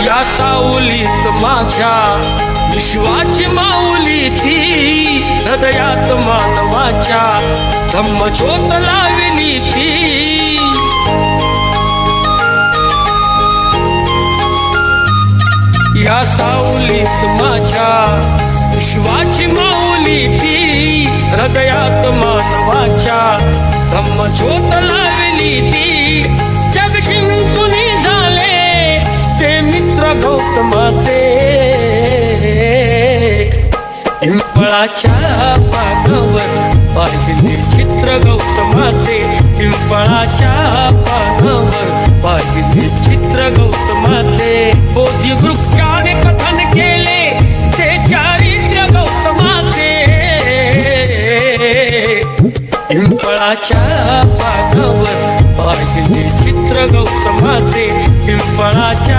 या सावलीत माझ्या विश्वाची माऊली ती, हृदयात मानवाच्या धम्मज्योत लावली ती. या सावलीत माझ्या विश्वाची माऊली ती, हृदयात मानवाच्या धम्मज्योत लावली ती. जग जिंकून झाले ते मित्र गौतमाचे, पिंपळाच्या पानावर पाहिले चित्र गौतमाचे, पिंपळाच्या पानावर पाहिले चित्र गौतमाचे. बोधी वृक्षाने कथन केले ते चारित्र्य गौतमाचे, पिंपळाच्या पानावर पाहिले चित्र गौतमाचे, पिंपळाच्या